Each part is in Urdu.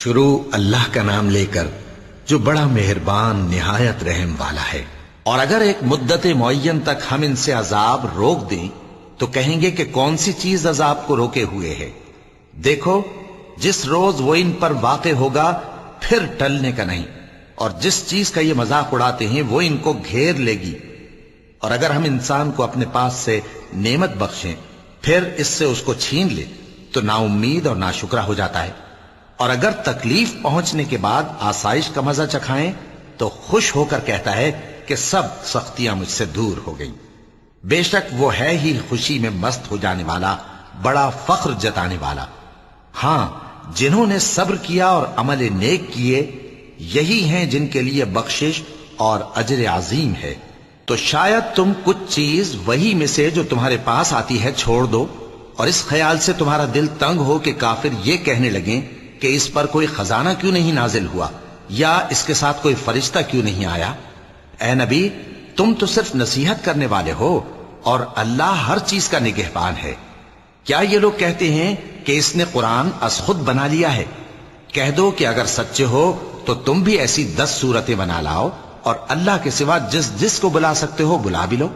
شروع اللہ کا نام لے کر جو بڑا مہربان نہایت رحم والا ہے۔ اور اگر ایک مدت معین تک ہم ان سے عذاب روک دیں تو کہیں گے کہ کون سی چیز عذاب کو روکے ہوئے ہے؟ دیکھو جس روز وہ ان پر واقع ہوگا پھر ٹلنے کا نہیں، اور جس چیز کا یہ مذاق اڑاتے ہیں وہ ان کو گھیر لے گی۔ اور اگر ہم انسان کو اپنے پاس سے نعمت بخشیں پھر اس سے اس کو چھین لے تو نا امید اور ناشکرا ہو جاتا ہے۔ اور اگر تکلیف پہنچنے کے بعد آسائش کا مزہ چکھائیں تو خوش ہو کر کہتا ہے کہ سب سختیاں مجھ سے دور ہو گئیں۔ بے شک وہ ہے ہی خوشی میں مست ہو جانے والا، بڑا فخر جتانے والا۔ ہاں، جنہوں نے صبر کیا اور عمل نیک کیے یہی ہیں جن کے لیے بخشش اور اجر عظیم ہے۔ تو شاید تم کچھ چیز وہی میں سے جو تمہارے پاس آتی ہے چھوڑ دو، اور اس خیال سے تمہارا دل تنگ ہو کہ کافر یہ کہنے لگیں کہ اس پر کوئی خزانہ کیوں نہیں نازل ہوا، یا اس کے ساتھ کوئی فرشتہ کیوں نہیں آیا۔ اے نبی، تم تو صرف نصیحت کرنے والے ہو اور اللہ ہر چیز کا نگہبان ہے۔ کیا یہ لوگ کہتے ہیں کہ اس نے قرآن از خود بنا لیا ہے؟ کہہ دو کہ اگر سچے ہو تو تم بھی ایسی 10 صورتیں بنا لاؤ اور اللہ کے سوا جس جس کو بلا سکتے ہو بلا بھی لو۔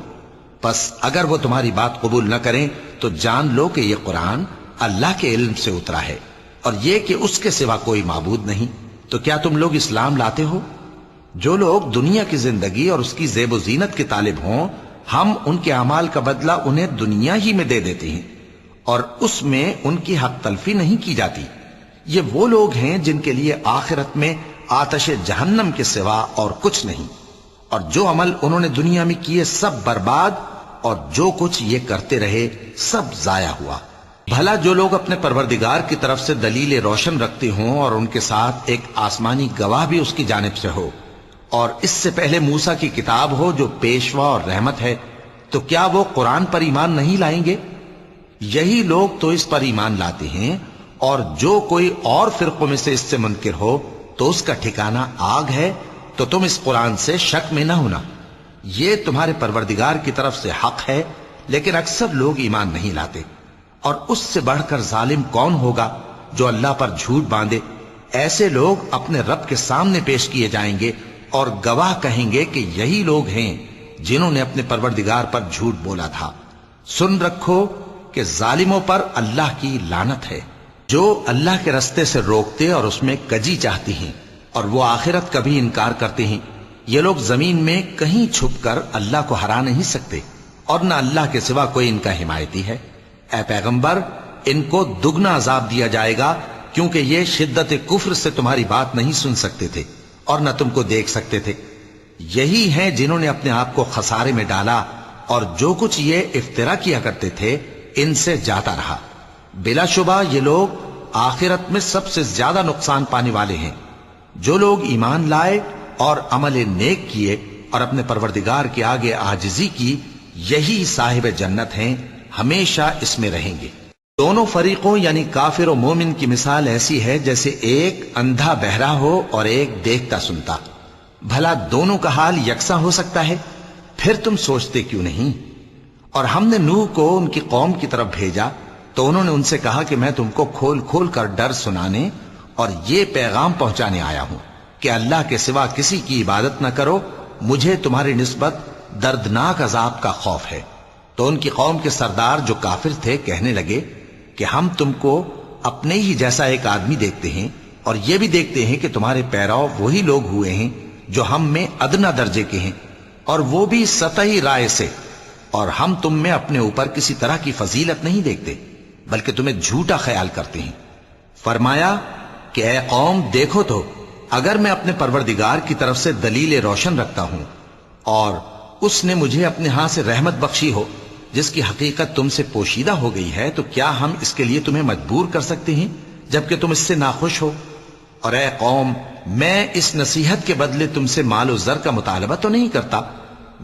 پس اگر وہ تمہاری بات قبول نہ کریں تو جان لو کہ یہ قرآن اللہ کے علم سے اترا ہے، اور یہ کہ اس کے سوا کوئی معبود نہیں۔ تو کیا تم لوگ اسلام لاتے ہو؟ جو لوگ دنیا کی زندگی اور اس کی زیب و زینت کے طالب ہوں، ہم ان کے اعمال کا بدلہ انہیں دنیا ہی میں دے دیتے ہیں، اور اس میں ان کی حق تلفی نہیں کی جاتی۔ یہ وہ لوگ ہیں جن کے لیے آخرت میں آتش جہنم کے سوا اور کچھ نہیں، اور جو عمل انہوں نے دنیا میں کیے سب برباد، اور جو کچھ یہ کرتے رہے سب ضائع ہوا۔ بھلا جو لوگ اپنے پروردگار کی طرف سے دلیل روشن رکھتے ہوں اور ان کے ساتھ ایک آسمانی گواہ بھی اس کی جانب سے ہو، اور اس سے پہلے موسیٰ کی کتاب ہو جو پیشوا اور رحمت ہے، تو کیا وہ قرآن پر ایمان نہیں لائیں گے؟ یہی لوگ تو اس پر ایمان لاتے ہیں، اور جو کوئی اور فرقوں میں سے اس سے منکر ہو تو اس کا ٹھکانہ آگ ہے۔ تو تم اس قرآن سے شک میں نہ ہونا، یہ تمہارے پروردگار کی طرف سے حق ہے، لیکن اکثر لوگ ایمان نہیں لاتے۔ اور اس سے بڑھ کر ظالم کون ہوگا جو اللہ پر جھوٹ باندھے؟ ایسے لوگ اپنے رب کے سامنے پیش کیے جائیں گے اور گواہ کہیں گے کہ یہی لوگ ہیں جنہوں نے اپنے پروردگار پر جھوٹ بولا تھا۔ سن رکھو کہ ظالموں پر اللہ کی لعنت ہے، جو اللہ کے رستے سے روکتے اور اس میں کجی چاہتی ہیں، اور وہ آخرت کا بھی انکار کرتے ہیں۔ یہ لوگ زمین میں کہیں چھپ کر اللہ کو ہرا نہیں سکتے، اور نہ اللہ کے سوا کوئی ان کا حمایتی ہے۔ اے پیغمبر، ان کو دگنا عذاب دیا جائے گا، کیونکہ یہ شدت کفر سے تمہاری بات نہیں سن سکتے تھے اور نہ تم کو دیکھ سکتے تھے۔ یہی ہیں جنہوں نے اپنے آپ کو خسارے میں ڈالا، اور جو کچھ یہ افترا کیا کرتے تھے ان سے جاتا رہا۔ بلا شبہ یہ لوگ آخرت میں سب سے زیادہ نقصان پانے والے ہیں۔ جو لوگ ایمان لائے اور عمل نیک کیے اور اپنے پروردگار کے آگے عاجزی کی، یہی صاحب جنت ہیں، ہمیشہ اس میں رہیں گے۔ دونوں فریقوں یعنی کافر و مومن کی مثال ایسی ہے جیسے ایک اندھا بہرا ہو اور ایک دیکھتا سنتا۔ بھلا دونوں کا حال یکساں ہو سکتا ہے؟ پھر تم سوچتے کیوں نہیں؟ اور ہم نے نوح کو ان کی قوم کی طرف بھیجا تو انہوں نے ان سے کہا کہ میں تم کو کھول کھول کر ڈر سنانے اور یہ پیغام پہنچانے آیا ہوں کہ اللہ کے سوا کسی کی عبادت نہ کرو، مجھے تمہاری نسبت دردناک عذاب کا خوف ہے۔ تو ان کی قوم کے سردار جو کافر تھے کہنے لگے کہ ہم تم کو اپنے ہی جیسا ایک آدمی دیکھتے ہیں، اور یہ بھی دیکھتے ہیں کہ تمہارے پیرو وہی لوگ ہوئے ہیں جو ہم میں ادنا درجے کے ہیں، اور وہ بھی سطحی رائے سے، اور ہم تم میں اپنے اوپر کسی طرح کی فضیلت نہیں دیکھتے بلکہ تمہیں جھوٹا خیال کرتے ہیں۔ فرمایا کہ اے قوم، دیکھو تو اگر میں اپنے پروردگار کی طرف سے دلیل روشن رکھتا ہوں اور اس نے مجھے اپنے ہاں سے رحمت بخشی ہو جس کی حقیقت تم سے پوشیدہ ہو گئی ہے، تو کیا ہم اس کے لیے تمہیں مجبور کر سکتے ہیں جبکہ تم اس سے ناخوش ہو؟ اور اے قوم، میں اس نصیحت کے بدلے تم سے مال و زر کا مطالبہ تو نہیں کرتا،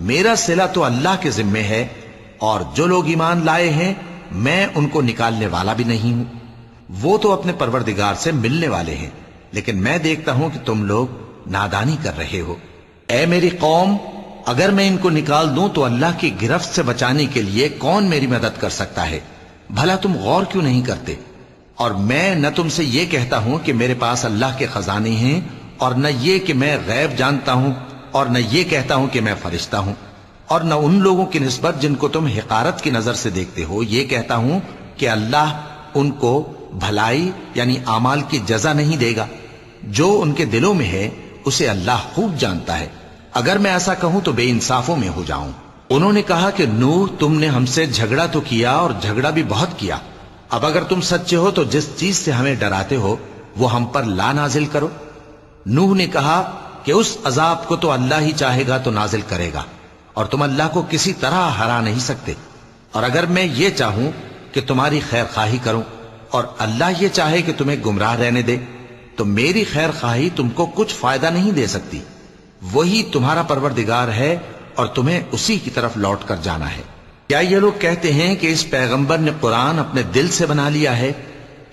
میرا صلہ تو اللہ کے ذمے ہے، اور جو لوگ ایمان لائے ہیں میں ان کو نکالنے والا بھی نہیں ہوں، وہ تو اپنے پروردگار سے ملنے والے ہیں، لیکن میں دیکھتا ہوں کہ تم لوگ نادانی کر رہے ہو۔ اے میری قوم، اگر میں ان کو نکال دوں تو اللہ کی گرفت سے بچانے کے لیے کون میری مدد کر سکتا ہے؟ بھلا تم غور کیوں نہیں کرتے؟ اور میں نہ تم سے یہ کہتا ہوں کہ میرے پاس اللہ کے خزانے ہیں، اور نہ یہ کہ میں غیب جانتا ہوں، اور نہ یہ کہتا ہوں کہ میں فرشتہ ہوں، اور نہ ان لوگوں کی نسبت جن کو تم حقارت کی نظر سے دیکھتے ہو یہ کہتا ہوں کہ اللہ ان کو بھلائی یعنی اعمال کی جزا نہیں دے گا۔ جو ان کے دلوں میں ہے اسے اللہ خوب جانتا ہے، اگر میں ایسا کہوں تو بے انصافوں میں ہو جاؤں۔ انہوں نے کہا کہ نوح، تم نے ہم سے جھگڑا تو کیا اور جھگڑا بھی بہت کیا، اب اگر تم سچے ہو تو جس چیز سے ہمیں ڈراتے ہو وہ ہم پر لا نازل کرو۔ نوح نے کہا کہ اس عذاب کو تو اللہ ہی چاہے گا تو نازل کرے گا، اور تم اللہ کو کسی طرح ہرا نہیں سکتے، اور اگر میں یہ چاہوں کہ تمہاری خیر خواہی کروں اور اللہ یہ چاہے کہ تمہیں گمراہ رہنے دے تو میری خیر خواہی تم کو کچھ فائدہ نہیں دے سکتی۔ وہی تمہارا پروردگار ہے اور تمہیں اسی کی طرف لوٹ کر جانا ہے۔ کیا یہ لوگ کہتے ہیں کہ اس پیغمبر نے قرآن اپنے دل سے بنا لیا ہے؟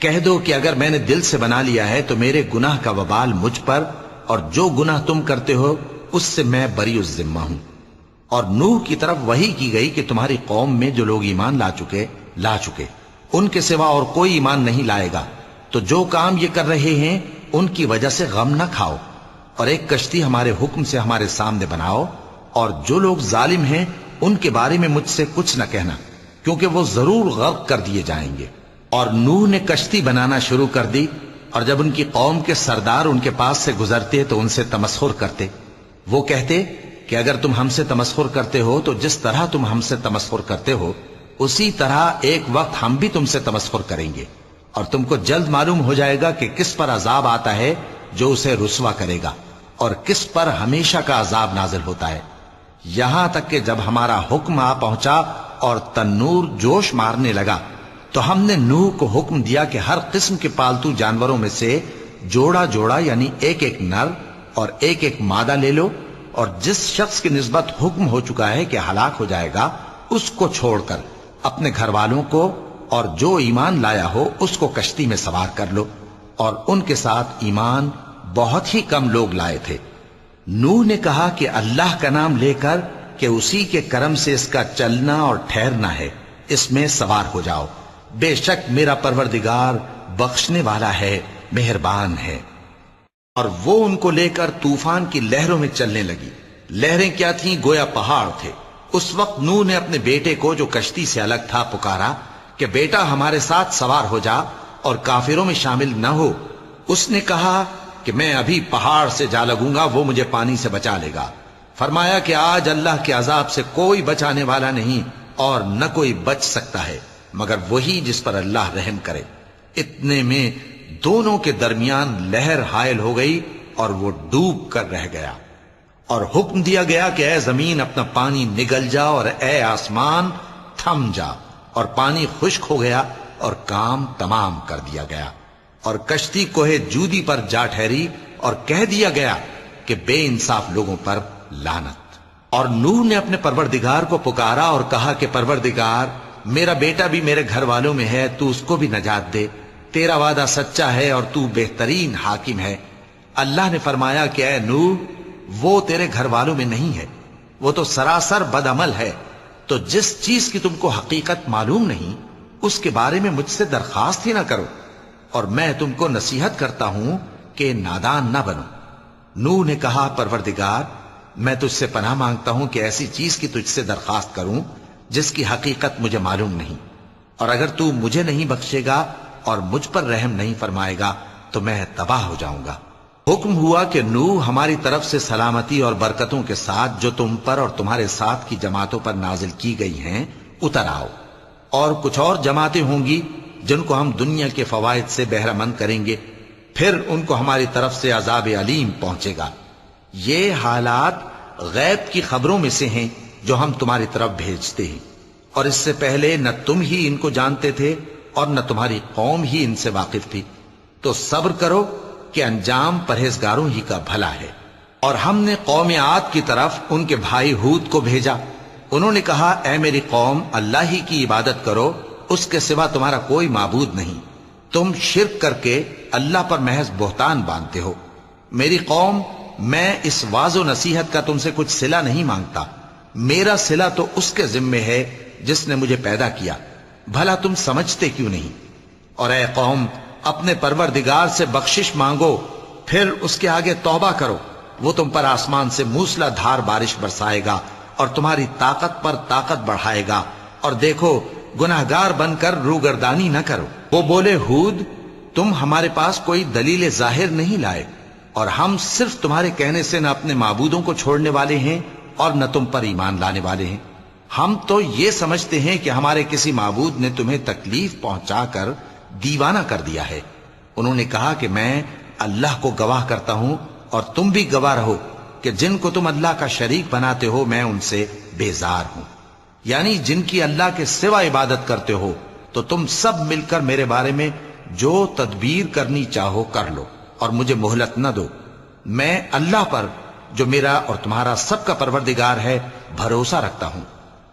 کہہ دو کہ اگر میں نے دل سے بنا لیا ہے تو میرے گناہ کا وبال مجھ پر، اور جو گناہ تم کرتے ہو اس سے میں بری الذمہ ہوں۔ اور نوح کی طرف وحی کی گئی کہ تمہاری قوم میں جو لوگ ایمان لا چکے ان کے سوا اور کوئی ایمان نہیں لائے گا، تو جو کام یہ کر رہے ہیں ان کی وجہ سے غم نہ کھاؤ، اور ایک کشتی ہمارے حکم سے ہمارے سامنے بناؤ، اور جو لوگ ظالم ہیں ان کے بارے میں مجھ سے کچھ نہ کہنا، کیونکہ وہ ضرور غرق کر دیے جائیں گے۔ اور نوح نے کشتی بنانا شروع کر دی، اور جب ان کی قوم کے سردار ان کے پاس سے گزرتے تو ان سے تمسخر کرتے۔ وہ کہتے کہ اگر تم ہم سے تمسخر کرتے ہو تو جس طرح تم ہم سے تمسخر کرتے ہو اسی طرح ایک وقت ہم بھی تم سے تمسخر کریں گے، اور تم کو جلد معلوم ہو جائے گا کہ کس پر عذاب آتا ہے جو اسے رسوا کرے گا، اور کس پر ہمیشہ کا عذاب نازل ہوتا ہے۔ یہاں تک کہ جب ہمارا حکم آ پہنچا اور تنور جوش مارنے لگا تو ہم نے نوح کو حکم دیا کہ ہر قسم کے پالتو جانوروں میں سے جوڑا جوڑا یعنی ایک ایک نر اور ایک ایک مادہ لے لو، اور جس شخص کی نسبت حکم ہو چکا ہے کہ ہلاک ہو جائے گا اس کو چھوڑ کر اپنے گھر والوں کو اور جو ایمان لایا ہو اس کو کشتی میں سوار کر لو۔ اور ان کے ساتھ ایمان بہت ہی کم لوگ لائے تھے۔ نوح نے کہا کہ اللہ کا نام لے کر کہ اسی کے کرم سے اس کا چلنا اور ٹھہرنا ہے، اس میں سوار ہو جاؤ، بے شک میرا پروردگار بخشنے والا ہے، مہربان ہے۔ اور وہ ان کو لے کر طوفان کی لہروں میں چلنے لگی۔ لہریں کیا تھیں؟ گویا پہاڑ تھے۔ اس وقت نوح نے اپنے بیٹے کو جو کشتی سے الگ تھا پکارا کہ بیٹا ہمارے ساتھ سوار ہو جا اور کافروں میں شامل نہ ہو۔ اس نے کہا کہ میں ابھی پہاڑ سے جا لگوں گا، وہ مجھے پانی سے بچا لے گا۔ فرمایا کہ آج اللہ کے عذاب سے کوئی بچانے والا نہیں اور نہ کوئی بچ سکتا ہے مگر وہی جس پر اللہ رحم کرے۔ اتنے میں دونوں کے درمیان لہر حائل ہو گئی اور وہ ڈوب کر رہ گیا، اور حکم دیا گیا کہ اے زمین اپنا پانی نگل جا اور اے آسمان تھم جا، اور پانی خشک ہو گیا اور کام تمام کر دیا گیا، اور کشتی کوہ جودی پر جا ٹھہری، اور کہہ دیا گیا کہ بے انصاف لوگوں پر لعنت۔ اور نوح نے اپنے پروردگار کو پکارا اور کہا کہ پروردگار، میرا بیٹا بھی میرے گھر والوں میں ہے، تو اس کو بھی نجات دے، تیرا وعدہ سچا ہے اور تو بہترین حاکم ہے۔ اللہ نے فرمایا کہ اے نوح، وہ تیرے گھر والوں میں نہیں ہے، وہ تو سراسر بدعمل ہے، تو جس چیز کی تم کو حقیقت معلوم نہیں اس کے بارے میں مجھ سے درخواست ہی نہ کرو، اور میں تم کو نصیحت کرتا ہوں کہ نادان نہ بنو۔ نوح نے کہا پروردگار، میں تجھ سے پناہ مانگتا ہوں کہ ایسی چیز کی تجھ سے درخواست کروں جس کی حقیقت مجھے معلوم نہیں، اور اگر تو مجھے نہیں بخشے گا اور مجھ پر رحم نہیں فرمائے گا تو میں تباہ ہو جاؤں گا۔ حکم ہوا کہ نوح ہماری طرف سے سلامتی اور برکتوں کے ساتھ جو تم پر اور تمہارے ساتھ کی جماعتوں پر نازل کی گئی ہیں اتر آؤ، اور کچھ اور جماعتیں ہوں گی جن کو ہم دنیا کے فوائد سے بہرہ مند کریں گے، پھر ان کو ہماری طرف سے عذاب علیم پہنچے گا۔ یہ حالات غیب کی خبروں میں سے ہیں جو ہم تمہاری طرف بھیجتے ہیں، اور اس سے پہلے نہ تم ہی ان کو جانتے تھے اور نہ تمہاری قوم ہی ان سے واقف تھی، تو صبر کرو کہ انجام پرہیزگاروں ہی کا بھلا ہے۔ اور ہم نے قوم عاد کی طرف ان کے بھائی ہود کو بھیجا۔ انہوں نے کہا اے میری قوم، اللہ ہی کی عبادت کرو، اس کے سوا تمہارا کوئی معبود نہیں، تم شرک کر کے اللہ پر محض بہتان باندھتے ہو۔ میری قوم، میں اس واعظ و نصیحت کا تم سے کچھ صلہ نہیں مانگتا، میرا صلہ تو اس کے ذمے ہے جس نے مجھے پیدا کیا، بھلا تم سمجھتے کیوں نہیں؟ اور اے قوم اپنے پروردگار سے بخشش مانگو، پھر اس کے آگے توبہ کرو، وہ تم پر آسمان سے موسلا دھار بارش برسائے گا اور تمہاری طاقت پر طاقت بڑھائے گا، اور دیکھو گناہگار بن کر روگردانی نہ کرو۔ وہ بولے ہود تم ہمارے پاس کوئی دلیل ظاہر نہیں لائے، اور ہم صرف تمہارے کہنے سے نہ اپنے معبودوں کو چھوڑنے والے ہیں اور نہ تم پر ایمان لانے والے ہیں۔ ہم تو یہ سمجھتے ہیں کہ ہمارے کسی معبود نے تمہیں تکلیف پہنچا کر دیوانہ کر دیا ہے۔ انہوں نے کہا کہ میں اللہ کو گواہ کرتا ہوں اور تم بھی گواہ رہو کہ جن کو تم اللہ کا شریک بناتے ہو میں ان سے بیزار ہوں، یعنی جن کی اللہ کے سوا عبادت کرتے ہو، تو تم سب مل کر میرے بارے میں جو تدبیر کرنی چاہو کر لو اور مجھے مہلت نہ دو۔ میں اللہ پر جو میرا اور تمہارا سب کا پروردگار ہے بھروسہ رکھتا ہوں۔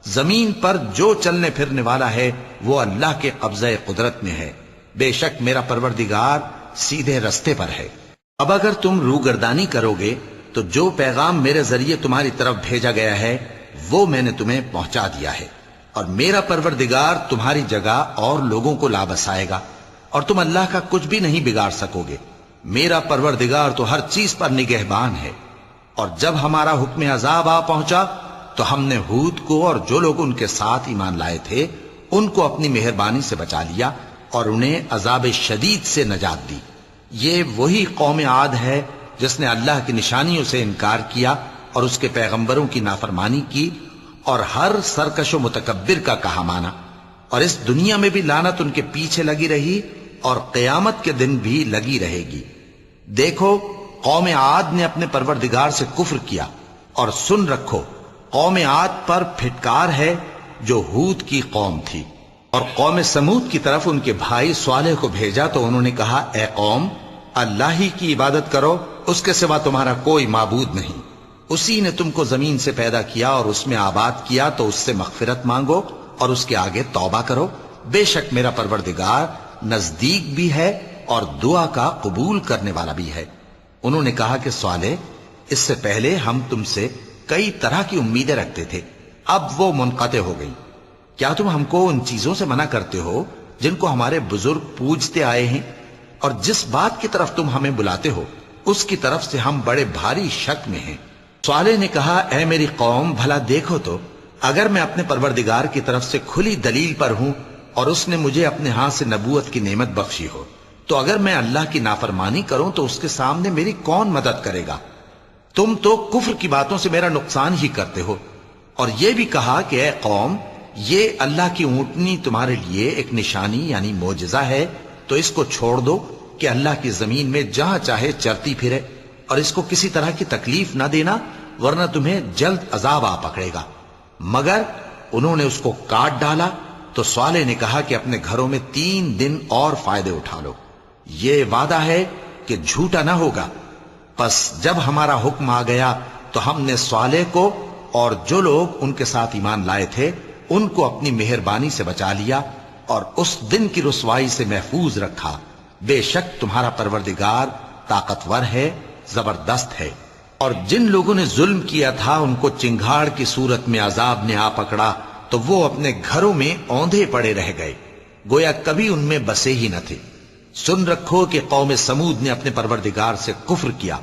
زمین پر جو چلنے پھرنے والا ہے وہ اللہ کے قبضہ قدرت میں ہے، بے شک میرا پروردگار سیدھے رستے پر ہے۔ اب اگر تم روگردانی کرو گے تو جو پیغام میرے ذریعے تمہاری طرف بھیجا گیا ہے وہ میں نے تمہیں پہنچا دیا ہے، اور میرا پروردگار تمہاری جگہ اور لوگوں کو لا بسائے گا، اور تم اللہ کا کچھ بھی نہیں بگاڑ سکو گے۔ میرا پروردگار تو ہر چیز پر نگہبان ہے۔ اور جب ہمارا حکم عذاب آ پہنچا تو ہم نے ہود کو اور جو لوگ ان کے ساتھ ایمان لائے تھے ان کو اپنی مہربانی سے بچا لیا اور انہیں عذاب شدید سے نجات دی۔ یہ وہی قوم عاد ہے جس نے اللہ کی نشانیوں سے انکار کیا اور اس کے پیغمبروں کی نافرمانی کی اور ہر سرکش و متکبر کا کہا مانا، اور اس دنیا میں بھی لعنت ان کے پیچھے لگی رہی اور قیامت کے دن بھی لگی رہے گی۔ دیکھو قوم عاد نے اپنے پروردگار سے کفر کیا، اور سن رکھو قوم عاد پر پھٹکار ہے جو ہود کی قوم تھی۔ اور قوم سمود کی طرف ان کے بھائی صالح کو بھیجا تو انہوں نے کہا اے قوم اللہ ہی کی عبادت کرو، اس کے سوا تمہارا کوئی معبود نہیں۔ اسی نے تم کو زمین سے پیدا کیا اور اس میں آباد کیا، تو اس سے مغفرت مانگو اور اس کے آگے توبہ کرو، بے شک میرا پروردگار نزدیک بھی ہے اور دعا کا قبول کرنے والا بھی ہے۔ انہوں نے کہا کہ صالح اس سے پہلے ہم تم سے کئی طرح کی امیدیں رکھتے تھے، اب وہ منقطع ہو گئی۔ کیا تم ہم کو ان چیزوں سے منع کرتے ہو جن کو ہمارے بزرگ پوجتے آئے ہیں، اور جس بات کی طرف تم ہمیں بلاتے ہو اس کی طرف سے ہم بڑے بھاری شک میں ہیں۔ صالح نے کہا اے میری قوم بھلا دیکھو تو اگر میں اپنے پروردگار کی طرف سے کھلی دلیل پر ہوں اور اس نے مجھے اپنے ہاتھ سے نبوت کی نعمت بخشی ہو، تو اگر میں اللہ کی نافرمانی کروں تو اس کے سامنے میری کون مدد کرے گا؟ تم تو کفر کی باتوں سے میرا نقصان ہی کرتے ہو۔ اور یہ بھی کہا کہ اے قوم یہ اللہ کی اونٹنی تمہارے لیے ایک نشانی یعنی معجزہ ہے، تو اس کو چھوڑ دو کہ اللہ کی زمین میں جہاں چاہے چرتی پھرے، اور اس کو کسی طرح کی تکلیف نہ دینا ورنہ تمہیں جلد عذاب آ پکڑے گا۔ مگر انہوں نے اس کو کاٹ ڈالا تو صالح نے کہا کہ اپنے گھروں میں 3 دن اور فائدے اٹھا لو، یہ وعدہ ہے کہ جھوٹا نہ ہوگا۔ پس جب ہمارا حکم آ گیا تو ہم نے صالح کو اور جو لوگ ان کے ساتھ ایمان لائے تھے ان کو اپنی مہربانی سے بچا لیا اور اس دن کی رسوائی سے محفوظ رکھا، بے شک تمہارا پروردگار طاقتور ہے، زبردست ہے۔ اور جن لوگوں نے ظلم کیا تھا ان کو چنگھاڑ کی صورت میں عذاب نے آ پکڑا تو وہ اپنے گھروں میں اوندھے پڑے رہ گئے، گویا کبھی ان میں بسے ہی نہ تھے۔ سن رکھو کہ قوم سمود نے اپنے پروردگار سے کفر کیا،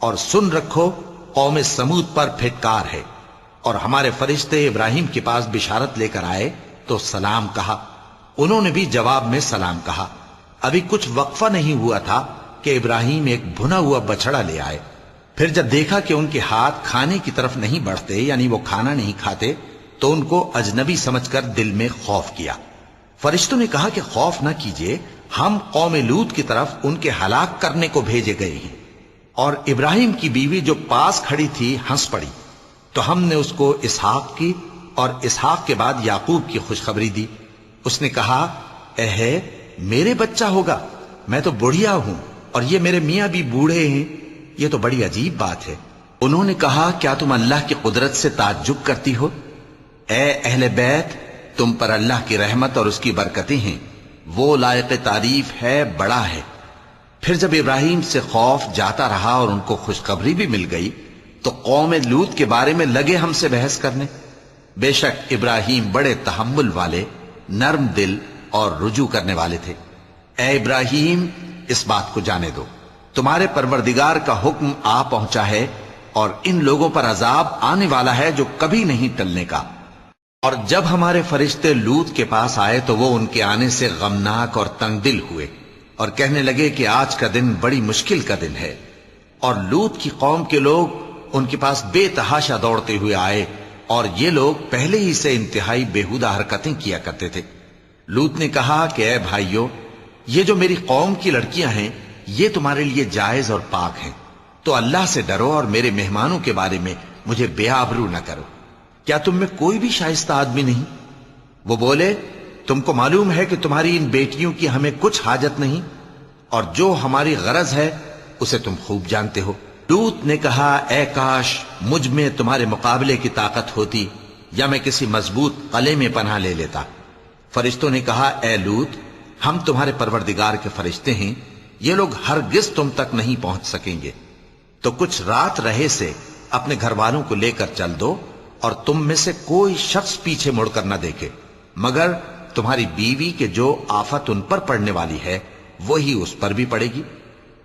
اور سن رکھو قوم سمود پر پھٹکار ہے۔ اور ہمارے فرشتے ابراہیم کے پاس بشارت لے کر آئے تو سلام کہا، انہوں نے بھی جواب میں سلام کہا۔ ابھی کچھ وقفہ نہیں ہوا تھا کہ ابراہیم ایک بھنا ہوا بچڑا لے آئے۔ پھر جب دیکھا کہ ان کے ہاتھ کھانے کی طرف نہیں بڑھتے یعنی وہ کھانا نہیں کھاتے تو ان کو اجنبی سمجھ کر دل میں خوف کیا۔ فرشتوں نے کہا کہ خوف نہ کیجیے، ہم قوم لوط کی طرف ان کے ہلاک کرنے کو بھیجے گئے ہیں۔ اور ابراہیم کی بیوی جو پاس کھڑی تھی ہنس پڑی، تو ہم نے اس کو اسحاق کی اور اسحاق کے بعد یعقوب کی خوشخبری دی۔ اس نے کہا اے میرے بچہ ہوگا، میں تو بڑھیا ہوں اور یہ میرے میاں بھی بوڑھے ہیں، یہ تو بڑی عجیب بات ہے۔ انہوں نے کہا کیا تم اللہ کی قدرت سے تعجب کرتی ہو؟ اے اہل بیت تم پر اللہ کی رحمت اور اس کی برکتیں ہیں، وہ لائق تعریف ہے، بڑا ہے۔ پھر جب ابراہیم سے خوف جاتا رہا اور ان کو خوشخبری بھی مل گئی تو قوم لوط کے بارے میں لگے ہم سے بحث کرنے۔ بے شک ابراہیم بڑے تحمل والے، نرم دل اور رجوع کرنے والے تھے۔ اے ابراہیم اس بات کو جانے دو، تمہارے پروردگار کا حکم آ پہنچا ہے اور ان لوگوں پر عذاب آنے والا ہے جو کبھی نہیں ٹلنے کا۔ اور جب ہمارے فرشتے لوط کے پاس آئے تو وہ ان کے آنے سے غمناک اور تنگ دل ہوئے اور کہنے لگے کہ آج کا دن بڑی مشکل کا دن ہے۔ اور لوط کی قوم کے لوگ ان کے پاس بے تحاشا دوڑتے ہوئے آئے، اور یہ لوگ پہلے ہی سے انتہائی بیہودہ حرکتیں کیا کرتے تھے۔ لوط نے کہا کہ اے بھائیو، یہ جو میری قوم کی لڑکیاں ہیں یہ تمہارے لیے جائز اور پاک ہیں، تو اللہ سے ڈرو اور میرے مہمانوں کے بارے میں مجھے بے آبرو نہ کرو۔ کیا تم میں کوئی بھی شائستہ آدمی نہیں؟ وہ بولے، تم کو معلوم ہے کہ تمہاری ان بیٹیوں کی ہمیں کچھ حاجت نہیں، اور جو ہماری غرض ہے اسے تم خوب جانتے ہو۔ لوط نے کہا، اے کاش مجھ میں تمہارے مقابلے کی طاقت ہوتی، یا میں کسی مضبوط قلعے میں پناہ لے لیتا۔ فرشتوں نے کہا، اے لوط، ہم تمہارے پروردگار کے فرشتے ہیں، یہ لوگ ہرگز تم تک نہیں پہنچ سکیں گے، تو کچھ رات رہے سے اپنے گھر والوں کو لے کر چل دو، اور تم میں سے کوئی شخص پیچھے مڑ کر نہ دیکھے مگر تمہاری بیوی کے جو آفت ان پر پڑنے والی ہے وہی اس پر بھی پڑے گی۔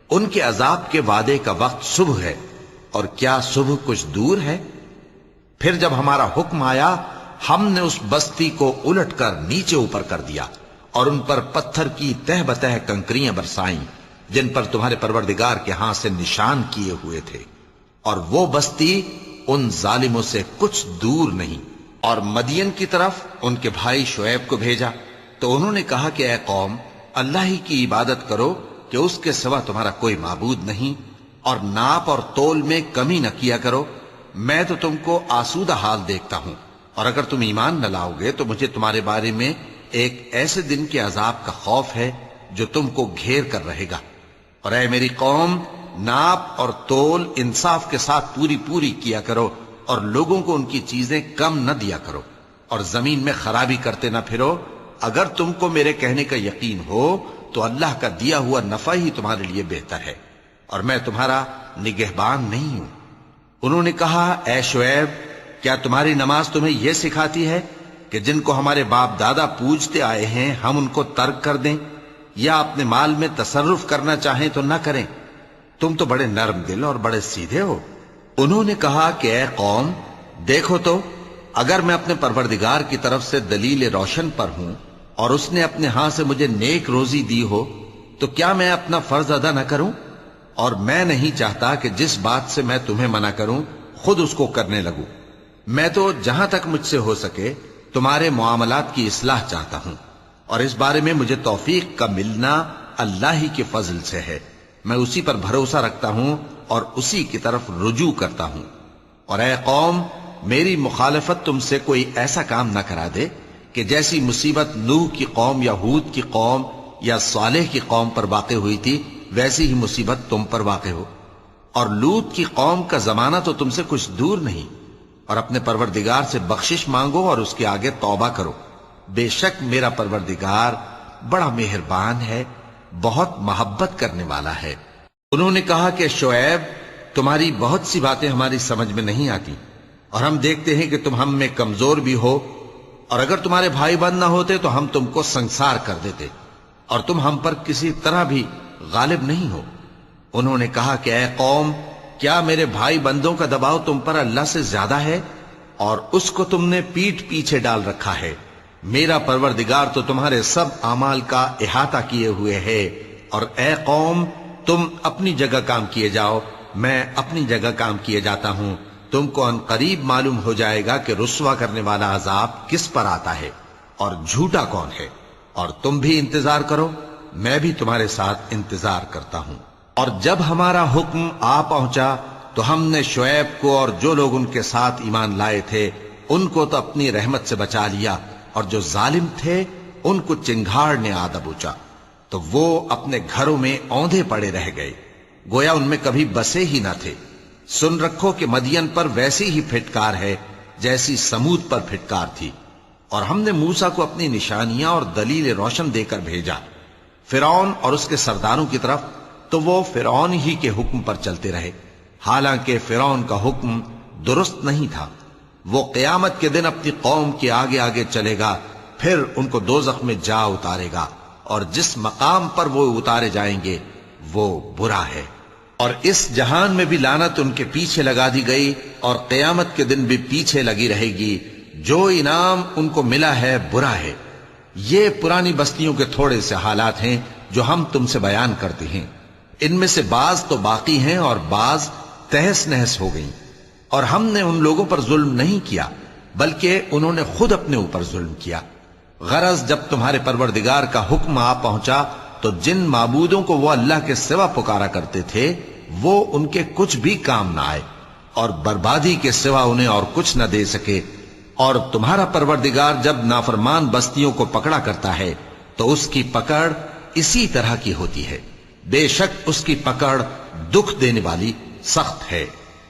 ان کے عذاب کے وعدے کا وقت صبح ہے، اور کیا صبح کچھ دور ہے؟ پھر جب ہمارا حکم آیا ہم نے اس بستی کو الٹ کر نیچے اوپر کر دیا اور ان پر پتھر کی تہ بتہ کنکریاں برسائیں جن پر تمہارے پروردگار کے ہاں سے نشان کیے ہوئے تھے، اور وہ بستی ان ظالموں سے کچھ دور نہیں۔ اور مدین کی طرف ان کے بھائی شعیب کو بھیجا تو انہوں نے کہا کہ اے قوم، اللہ ہی کی عبادت کرو کہ اس کے سوا تمہارا کوئی معبود نہیں، اور ناپ اور تول میں کمی نہ کیا کرو، میں تو تم کو آسودہ حال دیکھتا ہوں، اور اگر تم ایمان نہ لاؤ گے تو مجھے تمہارے بارے میں ایک ایسے دن کے عذاب کا خوف ہے جو تم کو گھیر کر رہے گا۔ اور اے میری قوم، ناپ اور تول انصاف کے ساتھ پوری پوری کیا کرو، اور لوگوں کو ان کی چیزیں کم نہ دیا کرو، اور زمین میں خرابی کرتے نہ پھرو۔ اگر تم کو میرے کہنے کا یقین ہو تو اللہ کا دیا ہوا نفع ہی تمہارے لیے بہتر ہے، اور میں تمہارا نگہبان نہیں ہوں۔ انہوں نے کہا، اے شعیب، کیا تمہاری نماز تمہیں یہ سکھاتی ہے کہ جن کو ہمارے باپ دادا پوجتے آئے ہیں ہم ان کو ترک کر دیں، یا اپنے مال میں تصرف کرنا چاہیں تو نہ کریں؟ تم تو بڑے نرم دل اور بڑے سیدھے ہو۔ انہوں نے کہا کہ اے قوم، دیکھو تو، اگر میں اپنے پروردگار کی طرف سے دلیل روشن پر ہوں اور اس نے اپنے ہاں سے مجھے نیک روزی دی ہو تو کیا میں اپنا فرض ادا نہ کروں؟ اور میں نہیں چاہتا کہ جس بات سے میں تمہیں منع کروں خود اس کو کرنے لگوں۔ میں تو جہاں تک مجھ سے ہو سکے تمہارے معاملات کی اصلاح چاہتا ہوں، اور اس بارے میں مجھے توفیق کا ملنا اللہ ہی کے فضل سے ہے۔ میں اسی پر بھروسہ رکھتا ہوں اور اسی کی طرف رجوع کرتا ہوں۔ اور اے قوم، میری مخالفت تم سے کوئی ایسا کام نہ کرا دے کہ جیسی مصیبت نوح کی قوم یا ہود کی قوم یا صالح کی قوم پر واقع ہوئی تھی ویسی ہی مصیبت تم پر واقع ہو۔ اور لوط کی قوم کا زمانہ تو تم سے کچھ دور نہیں، اور اپنے پروردگار سے بخشش مانگو اور اس کے آگے توبہ کرو، بے شک میرا پروردگار بڑا مہربان ہے، بہت محبت کرنے والا ہے۔ انہوں نے کہا کہ شعیب، تمہاری بہت سی باتیں ہماری سمجھ میں نہیں آتی، اور ہم دیکھتے ہیں کہ تم ہم میں کمزور بھی ہو، اور اگر تمہارے بھائی بند نہ ہوتے تو ہم تم کو سنسار کر دیتے، اور تم ہم پر کسی طرح بھی غالب نہیں ہو۔ انہوں نے کہا کہ اے قوم، کیا میرے بھائی بندوں کا دباؤ تم پر اللہ سے زیادہ ہے، اور اس کو تم نے پیٹھ پیچھے ڈال رکھا ہے؟ میرا پروردگار تو تمہارے سب اعمال کا احاطہ کیے ہوئے ہے۔ اور اے قوم، تم اپنی جگہ کام کیے جاؤ، میں اپنی جگہ کام کیے جاتا ہوں۔ تم کو ان قریب معلوم ہو جائے گا کہ رسوا کرنے والا عذاب کس پر آتا ہے اور جھوٹا کون ہے۔ اور تم بھی انتظار کرو، میں بھی تمہارے ساتھ انتظار کرتا ہوں۔ اور جب ہمارا حکم آ پہنچا تو ہم نے شعیب کو اور جو لوگ ان کے ساتھ ایمان لائے تھے ان کو تو اپنی رحمت سے بچا لیا، اور جو ظالم تھے ان کو چنگھاڑ نے آ دبوچا، تو وہ اپنے گھروں میں اوندھے پڑے رہ گئے، گویا ان میں کبھی بسے ہی نہ تھے۔ سن رکھو کہ مدین پر ویسی ہی پھٹکار ہے جیسی سمود پر پھٹکار تھی۔ اور ہم نے موسیٰ کو اپنی نشانیاں اور دلیل روشن دے کر بھیجا فرعون اور اس کے سرداروں کی طرف، تو وہ فرعون ہی کے حکم پر چلتے رہے، حالانکہ فرعون کا حکم درست نہیں تھا۔ وہ قیامت کے دن اپنی قوم کے آگے آگے چلے گا، پھر ان کو دوزخ میں جا اتارے گا، اور جس مقام پر وہ اتارے جائیں گے وہ برا ہے۔ اور اس جہان میں بھی لعنت ان کے پیچھے لگا دی گئی، اور قیامت کے دن بھی پیچھے لگی رہے گی۔ جو انعام ان کو ملا ہے برا ہے۔ یہ پرانی بستیوں کے تھوڑے سے حالات ہیں جو ہم تم سے بیان کرتے ہیں، ان میں سے بعض تو باقی ہیں اور بعض تہس نہس ہو گئیں۔ اور ہم نے ان لوگوں پر ظلم نہیں کیا بلکہ انہوں نے خود اپنے اوپر ظلم کیا۔ غرض جب تمہارے پروردگار کا حکم آ پہنچا تو جن معبودوں کو وہ اللہ کے سوا پکارا کرتے تھے وہ ان کے کچھ بھی کام نہ آئے، اور بربادی کے سوا انہیں اور کچھ نہ دے سکے۔ اور تمہارا پروردگار جب نافرمان بستیوں کو پکڑا کرتا ہے تو اس کی پکڑ اسی طرح کی ہوتی ہے، بے شک اس کی پکڑ دکھ دینے والی سخت ہے۔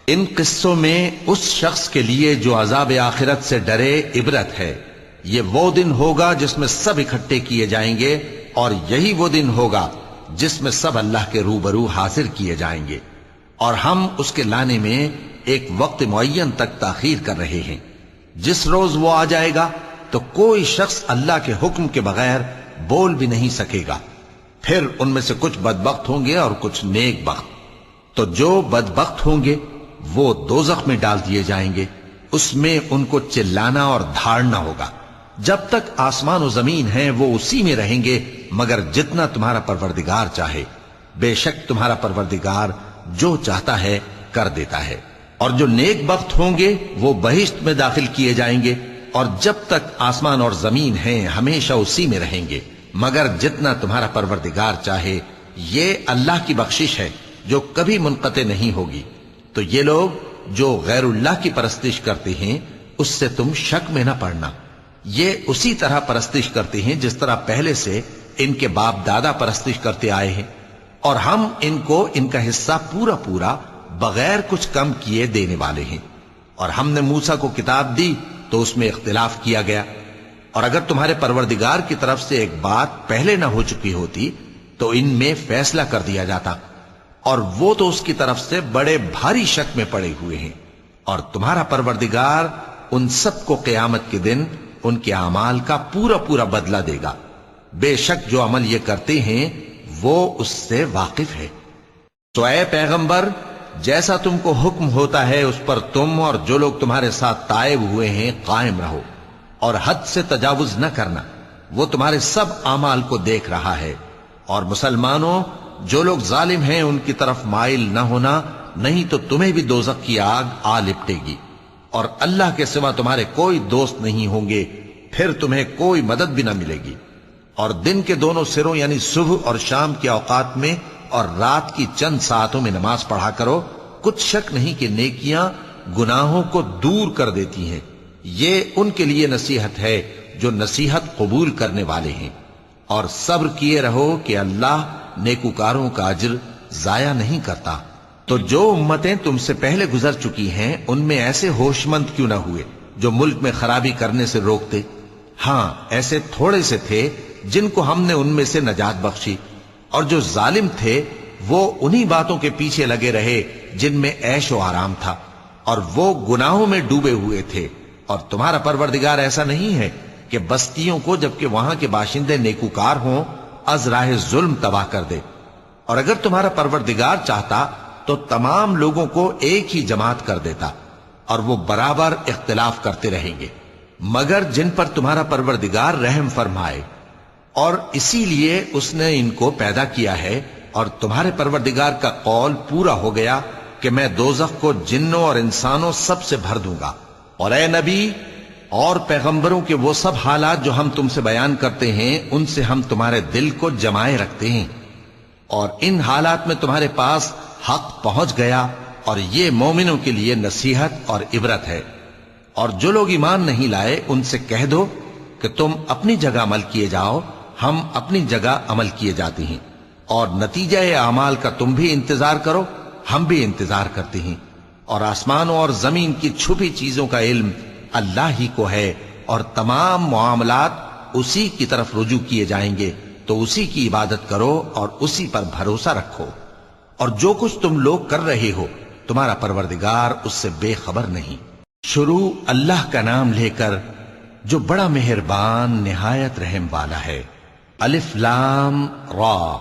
ان قصوں میں اس شخص کے لیے جو عذاب آخرت سے ڈرے عبرت ہے۔ یہ وہ دن ہوگا جس میں سب اکٹھے کیے جائیں گے، اور یہی وہ دن ہوگا جس میں سب اللہ کے روبرو حاضر کیے جائیں گے، اور ہم اس کے لانے میں ایک وقت معین تک تاخیر کر رہے ہیں۔ جس روز وہ آ جائے گا تو کوئی شخص اللہ کے حکم کے بغیر بول بھی نہیں سکے گا۔ پھر ان میں سے کچھ بدبخت ہوں گے اور کچھ نیک بخت۔ تو جو بدبخت ہوں گے وہ دوزخ میں ڈال دیے جائیں گے، اس میں ان کو چلانا اور دھاڑنا ہوگا۔ جب تک آسمان و زمین ہیں وہ اسی میں رہیں گے مگر جتنا تمہارا پروردگار چاہے۔ بے شک تمہارا پروردگار جو چاہتا ہے کر دیتا ہے۔ اور جو نیک بخت ہوں گے وہ بہشت میں داخل کیے جائیں گے، اور جب تک آسمان اور زمین ہیں ہمیشہ اسی میں رہیں گے مگر جتنا تمہارا پروردگار چاہے۔ یہ اللہ کی بخشش ہے جو کبھی منقطع نہیں ہوگی۔ تو یہ لوگ جو غیر اللہ کی پرستش کرتے ہیں اس سے تم شک میں نہ پڑنا۔ یہ اسی طرح پرستش کرتے ہیں جس طرح پہلے سے ان کے باپ دادا پرستش کرتے آئے ہیں، اور ہم ان کو ان کا حصہ پورا پورا بغیر کچھ کم کیے دینے والے ہیں۔ اور ہم نے موسیٰ کو کتاب دی تو اس میں اختلاف کیا گیا، اور اگر تمہارے پروردگار کی طرف سے ایک بات پہلے نہ ہو چکی ہوتی تو ان میں فیصلہ کر دیا جاتا، اور وہ تو اس کی طرف سے بڑے بھاری شک میں پڑے ہوئے ہیں۔ اور تمہارا پروردگار ان سب کو قیامت کے دن ان کے اعمال کا پورا پورا بدلہ دے گا۔ بے شک جو عمل یہ کرتے ہیں وہ اس سے واقف ہے۔ تو اے پیغمبر، جیسا تم کو حکم ہوتا ہے اس پر تم اور جو لوگ تمہارے ساتھ تائب ہوئے ہیں قائم رہو، اور حد سے تجاوز نہ کرنا، وہ تمہارے سب اعمال کو دیکھ رہا ہے۔ اور مسلمانوں، جو لوگ ظالم ہیں ان کی طرف مائل نہ ہونا، نہیں تو تمہیں بھی دوزخ کی آگ آ لپٹے گی، اور اللہ کے سوا تمہارے کوئی دوست نہیں ہوں گے، پھر تمہیں کوئی مدد بھی نہ ملے گی۔ اور دن کے دونوں سروں یعنی صبح اور شام کے اوقات میں اور رات کی چند ساعتوں میں نماز پڑھا کرو، کچھ شک نہیں کہ نیکیاں گناہوں کو دور کر دیتی ہیں۔ یہ ان کے لیے نصیحت ہے جو نصیحت قبول کرنے والے ہیں۔ اور صبر کیے رہو کہ اللہ نیکوکاروں کا اجر ضائع نہیں کرتا۔ تو جو امتیں تم سے پہلے گزر چکی ہیں ان میں ایسے ہوش مند کیوں نہ ہوئے جو ملک میں خرابی کرنے سے روکتے؟ ہاں، ایسے تھوڑے سے تھے جن کو ہم نے ان میں سے نجات بخشی، اور جو ظالم تھے وہ انہی باتوں کے پیچھے لگے رہے جن میں عیش و آرام تھا، اور وہ گناہوں میں ڈوبے ہوئے تھے۔ اور تمہارا پروردگار ایسا نہیں ہے کہ بستیوں کو جبکہ وہاں کے باشندے نیکوکار ہوں از راہ ظلم تباہ کر دے۔ اور اگر تمہارا پروردگار چاہتا تو تمام لوگوں کو ایک ہی جماعت کر دیتا، اور وہ برابر اختلاف کرتے رہیں گے، مگر جن پر تمہارا پروردگار رحم فرمائے۔ اور اسی لیے اس نے ان کو پیدا کیا ہے، اور تمہارے پروردگار کا قول پورا ہو گیا کہ میں دوزخ کو جنوں اور انسانوں سب سے بھر دوں گا۔ اور اے نبی اور پیغمبروں کے وہ سب حالات جو ہم تم سے بیان کرتے ہیں ان سے ہم تمہارے دل کو جمائے رکھتے ہیں، اور ان حالات میں تمہارے پاس حق پہنچ گیا، اور یہ مومنوں کے لیے نصیحت اور عبرت ہے۔ اور جو لوگ ایمان نہیں لائے ان سے کہہ دو کہ تم اپنی جگہ عمل کیے جاؤ، ہم اپنی جگہ عمل کیے جاتے ہیں، اور نتیجہ اعمال کا تم بھی انتظار کرو، ہم بھی انتظار کرتے ہیں۔ اور آسمانوں اور زمین کی چھپی چیزوں کا علم اللہ ہی کو ہے، اور تمام معاملات اسی کی طرف رجوع کیے جائیں گے، تو اسی کی عبادت کرو اور اسی پر بھروسہ رکھو۔ اور جو کچھ تم لوگ کر رہے ہو تمہارا پروردگار اس سے بے خبر نہیں۔ شروع اللہ کا نام لے کر جو بڑا مہربان نہایت رحم والا ہے۔ الف لام را،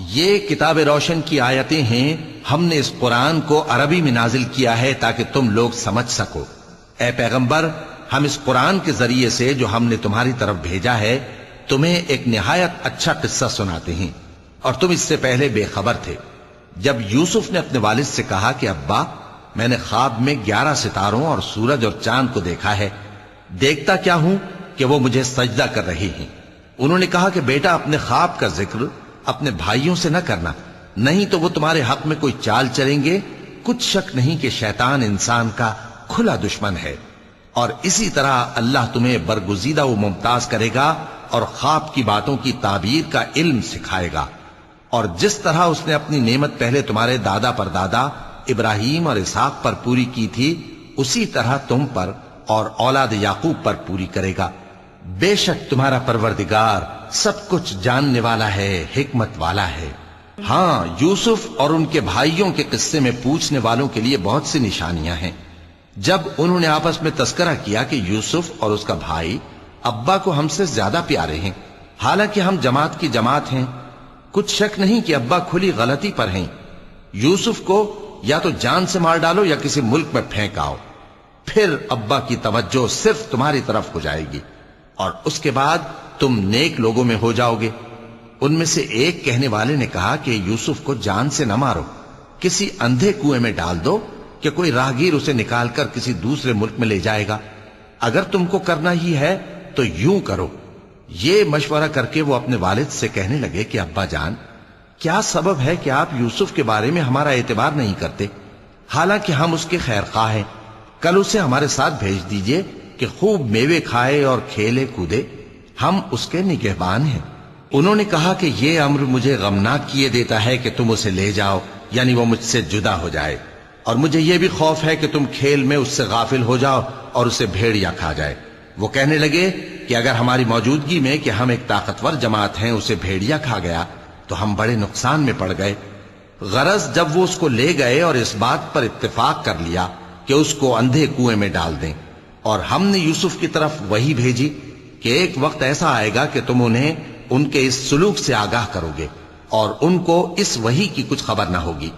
یہ کتاب روشن کی آیتیں ہیں. ہم نے اس قرآن کو عربی میں نازل کیا ہے تاکہ تم لوگ سمجھ سکو. اے پیغمبر، ہم اس قرآن کے ذریعے سے جو ہم نے تمہاری طرف بھیجا ہے تمہیں ایک نہایت اچھا قصہ سناتے ہیں، اور تم اس سے پہلے بے خبر تھے. جب یوسف نے اپنے والد سے کہا کہ ابا، میں نے خواب میں 11 ستاروں اور سورج اور چاند کو دیکھا ہے، دیکھتا کیا ہوں کہ وہ مجھے سجدہ کر رہے ہیں. انہوں نے کہا کہ بیٹا، اپنے خواب کا ذکر اپنے بھائیوں سے نہ کرنا، نہیں تو وہ تمہارے حق میں کوئی چال چلیں گے. کچھ شک نہیں کہ شیطان انسان کا کھلا دشمن ہے، اور اسی طرح اللہ تمہیں برگزیدہ و ممتاز کرے گا اور خواب کی باتوں کی تعبیر کا علم سکھائے گا. اور جس طرح اس نے اپنی نعمت پہلے تمہارے دادا پر دادا ابراہیم اور اسحاق پر پوری کی تھی، اسی طرح تم پر اور اولاد یعقوب پر پوری کرے گا. بے شک تمہارا پروردگار سب کچھ جاننے والا ہے، حکمت والا ہے. ہاں، یوسف اور ان کے بھائیوں کے قصے میں پوچھنے والوں کے لیے بہت سی نشانیاں ہیں. جب انہوں نے آپس میں تذکرہ کیا کہ یوسف اور اس کا بھائی ابا کو ہم سے زیادہ پیارے ہیں، حالانکہ ہم جماعت کی جماعت ہیں، کچھ شک نہیں کہ ابا کھلی غلطی پر ہیں. یوسف کو یا تو جان سے مار ڈالو یا کسی ملک میں پھینک آؤ، پھر ابا کی توجہ صرف تمہاری طرف ہو جائے گی، اور اس کے بعد تم نیک لوگوں میں ہو جاؤ گے. ان میں سے ایک کہنے والے نے کہا کہ یوسف کو جان سے نہ مارو، کسی اندھے کنویں میں ڈال دو کہ کوئی راہگیر اسے نکال کر کسی دوسرے ملک میں لے جائے گا. اگر تم کو کرنا ہی ہے تو یوں کرو. یہ مشورہ کر کے وہ اپنے والد سے کہنے لگے کہ ابا جان، کیا سبب ہے کہ آپ یوسف کے بارے میں ہمارا اعتبار نہیں کرتے، حالانکہ ہم اس کے خیر خواہ ہیں؟ کل اسے ہمارے ساتھ بھیج دیجئے کہ خوب میوے کھائے اور کھیلے کودے، ہم اس کے نگہبان ہیں. انہوں نے کہا کہ یہ امر مجھے غمناک کیے دیتا ہے کہ تم اسے لے جاؤ، یعنی وہ مجھ سے جدا ہو جائے، اور مجھے یہ بھی خوف ہے کہ تم کھیل میں اس سے غافل ہو جاؤ اور اسے بھیڑیا کھا جائے. وہ کہنے لگے کہ اگر ہماری موجودگی میں کہ ہم ایک طاقتور جماعت ہیں اسے بھیڑیا کھا گیا تو ہم بڑے نقصان میں پڑ گئے. غرض جب وہ اس کو لے گئے اور اس بات پر اتفاق کر لیا کہ اس کو اندھے کنویں میں ڈال دیں، اور ہم نے یوسف کی طرف وحی بھیجی کہ ایک وقت ایسا آئے گا کہ تم انہیں ان کے اس سلوک سے آگاہ کرو گے، اور ان کو اس وحی کی کچھ خبر نہ ہوگی.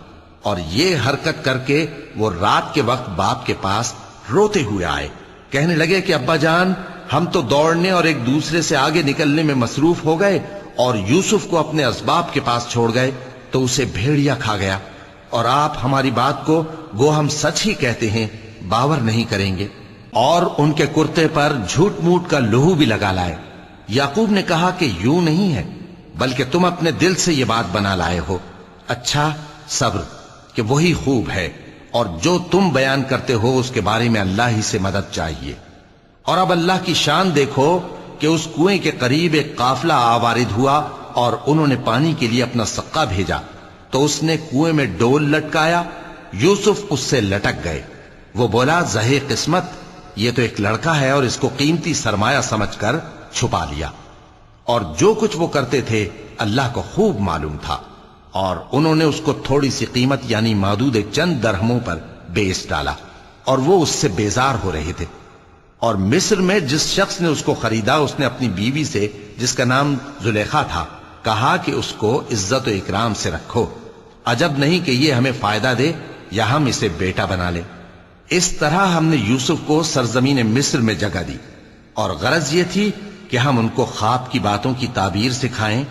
اور یہ حرکت کر کے وہ رات کے وقت باپ کے پاس روتے ہوئے آئے، کہنے لگے کہ ابا جان، ہم تو دوڑنے اور ایک دوسرے سے آگے نکلنے میں مصروف ہو گئے اور یوسف کو اپنے اسباب کے پاس چھوڑ گئے تو اسے بھیڑیا کھا گیا، اور آپ ہماری بات کو گو ہم سچ ہی کہتے ہیں باور نہیں کریں گے. اور ان کے کرتے پر جھوٹ موٹ کا لہو بھی لگا لائے. یعقوب نے کہا کہ یوں نہیں ہے، بلکہ تم اپنے دل سے یہ بات بنا لائے ہو. اچھا، صبر کہ وہی خوب ہے، اور جو تم بیان کرتے ہو اس کے بارے میں اللہ ہی سے مدد چاہیے. اور اب اللہ کی شان دیکھو کہ اس کنویں کے قریب ایک قافلہ آوارد ہوا اور انہوں نے پانی کے لیے اپنا سقا بھیجا تو اس نے کنویں میں ڈول لٹکایا. یوسف اس سے لٹک گئے. وہ بولا، زہے قسمت، یہ تو ایک لڑکا ہے، اور اس کو قیمتی سرمایہ سمجھ کر چھپا لیا. اور جو کچھ وہ کرتے تھے اللہ کو خوب معلوم تھا، اور انہوں نے اس کو تھوڑی سی قیمت یعنی معدود چند درہموں پر بیچ ڈالا، اور وہ اس سے بیزار ہو رہے تھے. اور مصر میں جس شخص نے اس کو خریدا اس نے اپنی بیوی سے جس کا نام زلیخا تھا کہا کہ اس کو عزت و اکرام سے رکھو، عجب نہیں کہ یہ ہمیں فائدہ دے یا ہم اسے بیٹا بنا لیں. اس طرح ہم نے یوسف کو سرزمین مصر میں جگہ دی، اور غرض یہ تھی کہ ہم ان کو خواب کی باتوں کی تعبیر سکھائیں.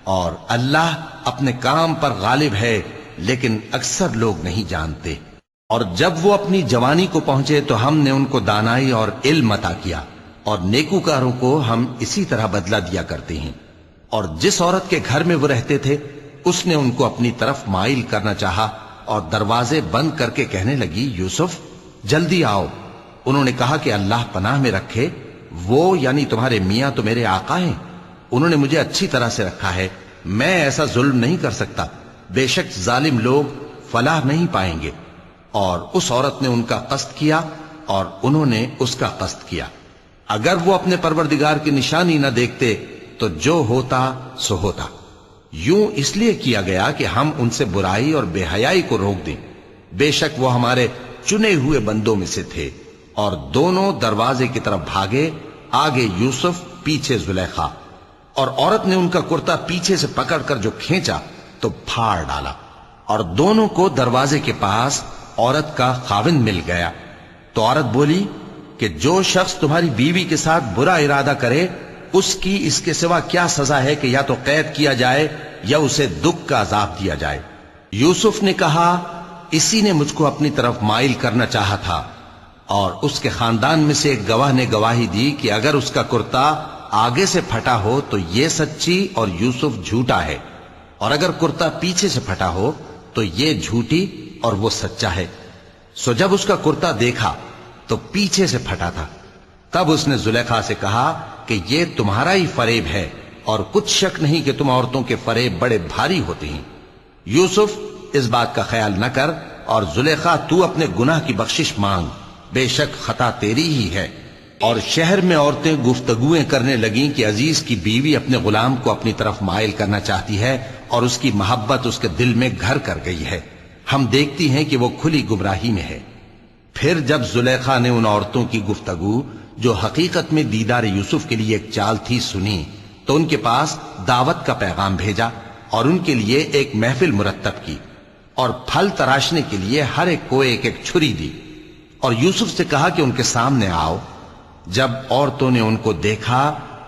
اور اللہ اپنے کام پر غالب ہے، لیکن اکثر لوگ نہیں جانتے. اور جب وہ اپنی جوانی کو پہنچے تو ہم نے ان کو دانائی اور علم عطا کیا، اور نیکوکاروں کو ہم اسی طرح بدلہ دیا کرتے ہیں. اور جس عورت کے گھر میں وہ رہتے تھے اس نے ان کو اپنی طرف مائل کرنا چاہا، اور دروازے بند کر کے کہنے لگی، یوسف جلدی آؤ. انہوں نے کہا کہ اللہ پناہ میں رکھے، وہ یعنی تمہارے میاں تو میرے آقا ہیں، انہوں نے مجھے اچھی طرح سے رکھا ہے، میں ایسا ظلم نہیں کر سکتا، بے شک ظالم لوگ فلاح نہیں پائیں گے. اور اس عورت نے ان کا قصد کیا اور انہوں نے اس کا قصد کیا. اگر وہ اپنے پروردگار کی نشانی نہ دیکھتے تو جو ہوتا سو ہوتا. یوں اس لیے کیا گیا کہ ہم ان سے برائی اور بے حیائی کو روک دیں. بے شک وہ ہمارے چنے ہوئے بندوں میں سے تھے. اور دونوں دروازے کی طرف بھاگے، آگے یوسف پیچھے زلیخا. اور عورت نے ان کا کرتا پیچھے سے پکڑ کر جو کھینچا تو پھاڑ ڈالا، اور دونوں کو دروازے کے پاس عورت کا خاوند مل گیا۔ تو عورت بولی کہ جو شخص تمہاری بیوی کے ساتھ برا ارادہ کرے اس کی اس کے سوا کیا سزا ہے کہ یا تو قید کیا جائے یا اسے دکھ کا عذاب دیا جائے۔ یوسف نے کہا اسی نے مجھ کو اپنی طرف مائل کرنا چاہا تھا، اور اس کے خاندان میں سے ایک گواہ نے گواہی دی کہ اگر اس کا کرتا آگے سے پھٹا ہو تو یہ سچی اور یوسف جھوٹا ہے، اور اگر کرتا پیچھے سے پھٹا ہو تو یہ جھوٹی اور وہ سچا ہے۔ سو جب اس کا کرتا دیکھا تو پیچھے سے پھٹا تھا، تب اس نے زلیخا سے کہا کہ یہ تمہارا ہی فریب ہے، اور کچھ شک نہیں کہ تم عورتوں کے فریب بڑے بھاری ہوتے ہیں۔ یوسف اس بات کا خیال نہ کر، اور زلیخا تو اپنے گناہ کی بخشش مانگ، بے شک خطا تیری ہی ہے۔ اور شہر میں عورتیں گفتگویں کرنے لگیں کہ عزیز کی بیوی اپنے غلام کو اپنی طرف مائل کرنا چاہتی ہے، اور اس کی محبت اس کے دل میں گھر کر گئی ہے، ہم دیکھتی ہیں کہ وہ کھلی گمراہی میں ہے۔ پھر جب زلیخا نے ان عورتوں کی گفتگو جو حقیقت میں دیدار یوسف کے لیے ایک چال تھی سنی، تو ان کے پاس دعوت کا پیغام بھیجا اور ان کے لیے ایک محفل مرتب کی، اور پھل تراشنے کے لیے ہر ایک کو ایک ایک چھری دی، اور یوسف سے کہا کہ ان کے سامنے آؤ۔ جب عورتوں نے ان کو دیکھا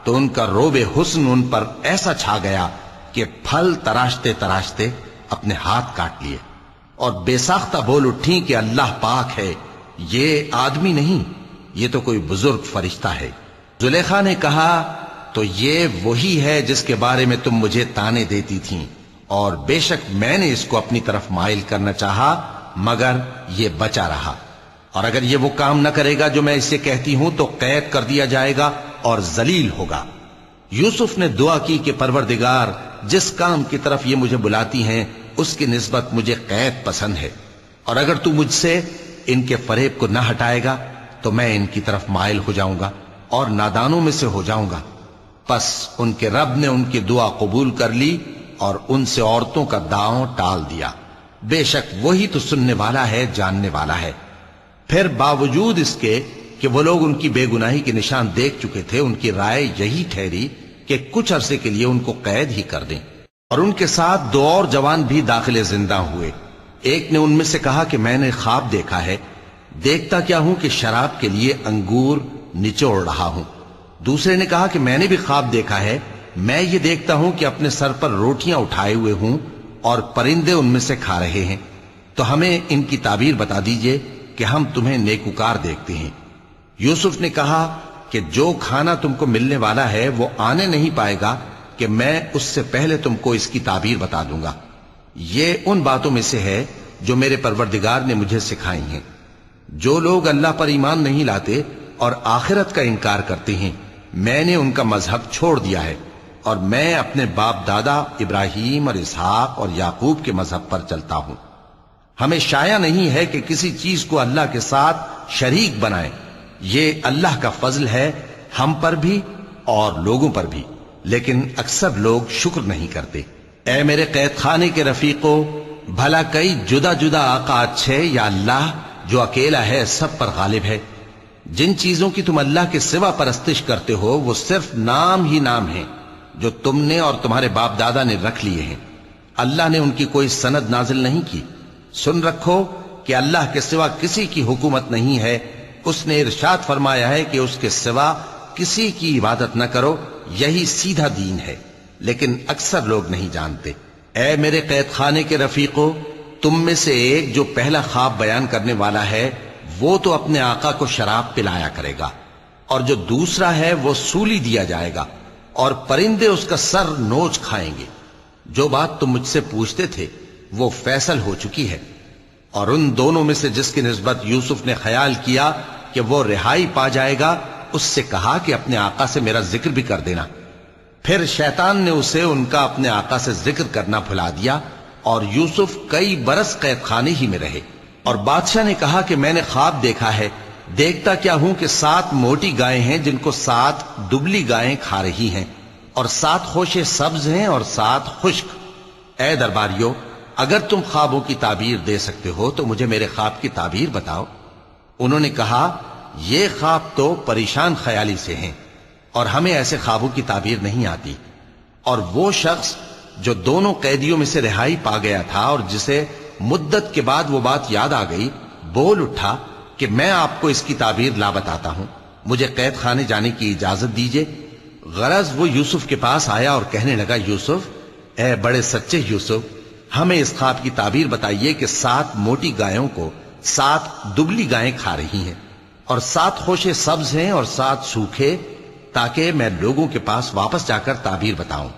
تو ان کا روب حسن ان پر ایسا چھا گیا کہ پھل تراشتے تراشتے اپنے ہاتھ کاٹ لیے، اور بے ساختہ بول اٹھیں کہ اللہ پاک ہے، یہ آدمی نہیں، یہ تو کوئی بزرگ فرشتہ ہے۔ زلیخا نے کہا تو یہ وہی ہے جس کے بارے میں تم مجھے تانے دیتی تھیں، اور بے شک میں نے اس کو اپنی طرف مائل کرنا چاہا مگر یہ بچا رہا، اور اگر یہ وہ کام نہ کرے گا جو میں اسے کہتی ہوں تو قید کر دیا جائے گا اور ذلیل ہوگا۔ یوسف نے دعا کی کہ پروردگار جس کام کی طرف یہ مجھے بلاتی ہیں اس کی نسبت مجھے قید پسند ہے، اور اگر تو مجھ سے ان کے فریب کو نہ ہٹائے گا تو میں ان کی طرف مائل ہو جاؤں گا اور نادانوں میں سے ہو جاؤں گا۔ پس ان کے رب نے ان کی دعا قبول کر لی اور ان سے عورتوں کا داؤں ٹال دیا، بے شک وہی تو سننے والا ہے، جاننے والا ہے۔ پھر باوجود اس کے کہ وہ لوگ ان کی بے گناہی کے نشان دیکھ چکے تھے، ان کی رائے یہی ٹھہری کہ کچھ عرصے کے لیے ان کو قید ہی کر دیں، اور ان کے ساتھ دو اور جوان بھی داخل زندہ ہوئے۔ ایک نے ان میں سے کہا کہ میں نے خواب دیکھا ہے، دیکھتا کیا ہوں کہ شراب کے لیے انگور نچوڑ رہا ہوں۔ دوسرے نے کہا کہ میں نے بھی خواب دیکھا ہے، میں یہ دیکھتا ہوں کہ اپنے سر پر روٹیاں اٹھائے ہوئے ہوں اور پرندے ان میں سے کھا رہے ہیں، تو ہمیں ان کی تعبیر بتا دیجئے کہ ہم تمہیں نیکوکار دیکھتے ہیں۔ یوسف نے کہا کہ جو کھانا تم کو ملنے والا ہے وہ آنے نہیں پائے گا کہ میں اس سے پہلے تم کو اس کی تعبیر بتا دوں گا۔ یہ ان باتوں میں سے ہے جو میرے پروردگار نے مجھے سکھائی ہیں۔ جو لوگ اللہ پر ایمان نہیں لاتے اور آخرت کا انکار کرتے ہیں، میں نے ان کا مذہب چھوڑ دیا ہے، اور میں اپنے باپ دادا ابراہیم اور اسحاق اور یعقوب کے مذہب پر چلتا ہوں۔ ہمیں شایع نہیں ہے کہ کسی چیز کو اللہ کے ساتھ شریک بنائیں، یہ اللہ کا فضل ہے ہم پر بھی اور لوگوں پر بھی، لیکن اکثر لوگ شکر نہیں کرتے۔ اے میرے قید خانے کے رفیقو، بھلا کئی جدا جدا آقا اچھے یا اللہ جو اکیلا ہے سب پر غالب ہے؟ جن چیزوں کی تم اللہ کے سوا پرستش کرتے ہو وہ صرف نام ہی نام ہیں جو تم نے اور تمہارے باپ دادا نے رکھ لیے ہیں، اللہ نے ان کی کوئی سند نازل نہیں کی۔ سن رکھو کہ اللہ کے سوا کسی کی حکومت نہیں ہے، اس نے ارشاد فرمایا ہے کہ اس کے سوا کسی کی عبادت نہ کرو، یہی سیدھا دین ہے، لیکن اکثر لوگ نہیں جانتے۔ اے میرے قید خانے کے رفیقو، تم میں سے ایک جو پہلا خواب بیان کرنے والا ہے وہ تو اپنے آقا کو شراب پلایا کرے گا، اور جو دوسرا ہے وہ سولی دیا جائے گا، اور پرندے اس کا سر نوچ کھائیں گے۔ جو بات تم مجھ سے پوچھتے تھے وہ فیصل ہو چکی ہے۔ اور ان دونوں میں سے جس کی نسبت یوسف نے خیال کیا کہ وہ رہائی پا جائے گا، اس سے کہا کہ اپنے آقا سے میرا ذکر بھی کر دینا۔ پھر شیطان نے اسے ان کا اپنے آقا سے ذکر کرنا بھلا دیا، اور یوسف کئی برس قید خانے ہی میں رہے۔ اور بادشاہ نے کہا کہ میں نے خواب دیکھا ہے، دیکھتا کیا ہوں کہ 7 موٹی گائیں ہیں جن کو 7 دبلی گائیں کھا رہی ہیں، اور 7 خوشے سبز ہیں اور 7 خشک۔ اے درباریو، اگر تم خوابوں کی تعبیر دے سکتے ہو تو مجھے میرے خواب کی تعبیر بتاؤ۔ انہوں نے کہا یہ خواب تو پریشان خیالی سے ہیں، اور ہمیں ایسے خوابوں کی تعبیر نہیں آتی، اور وہ شخص جو دونوں قیدیوں میں سے رہائی پا گیا تھا اور جسے مدت کے بعد وہ بات یاد آ گئی، بول اٹھا کہ میں آپ کو اس کی تعبیر لا بتاتا ہوں، مجھے قید خانے جانے کی اجازت دیجیے۔ غرض وہ یوسف کے پاس آیا اور کہنے لگا، یوسف، اے بڑے سچے یوسف، ہمیں اس خواب کی تعبیر بتائیے کہ 7 موٹی گایوں کو 7 دبلی گائیں کھا رہی ہیں، اور 7 خوشے سبز ہیں اور 7 سوکھے، تاکہ میں لوگوں کے پاس واپس جا کر تعبیر بتاؤں۔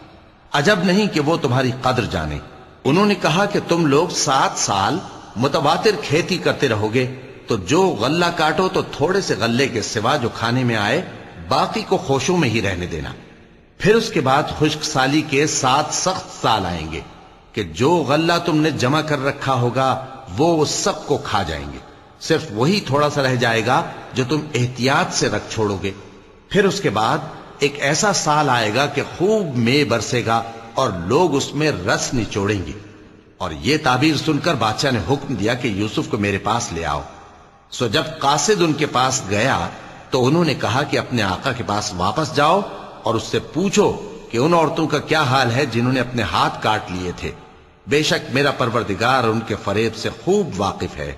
عجب نہیں کہ وہ تمہاری قدر جانے۔ انہوں نے کہا کہ تم لوگ 7 سال متواتر کھیتی کرتے رہو گے، تو جو غلہ کاٹو تو تھوڑے سے غلے کے سوا جو کھانے میں آئے باقی کو خوشوں میں ہی رہنے دینا۔ پھر اس کے بعد خشک سالی کے 7 سخت سال آئیں گے کہ جو غلہ تم نے جمع کر رکھا ہوگا وہ سب کو کھا جائیں گے، صرف وہی تھوڑا سا رہ جائے گا جو تم احتیاط سے رکھ چھوڑو گے۔ پھر اس کے بعد ایک ایسا سال آئے گا کہ خوب مے برسے گا اور لوگ اس میں رس نچوڑیں گے۔ اور یہ تعبیر سن کر بادشاہ نے حکم دیا کہ یوسف کو میرے پاس لے آؤ۔ سو جب قاصد ان کے پاس گیا تو انہوں نے کہا کہ اپنے آقا کے پاس واپس جاؤ اور اس سے پوچھو کہ ان عورتوں کا کیا حال ہے جنہوں نے اپنے ہاتھ کاٹ لیے تھے، بے شک میرا پروردگار ان کے فریب سے خوب واقف ہے۔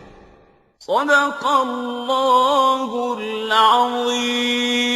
صدق اللہ العظیم۔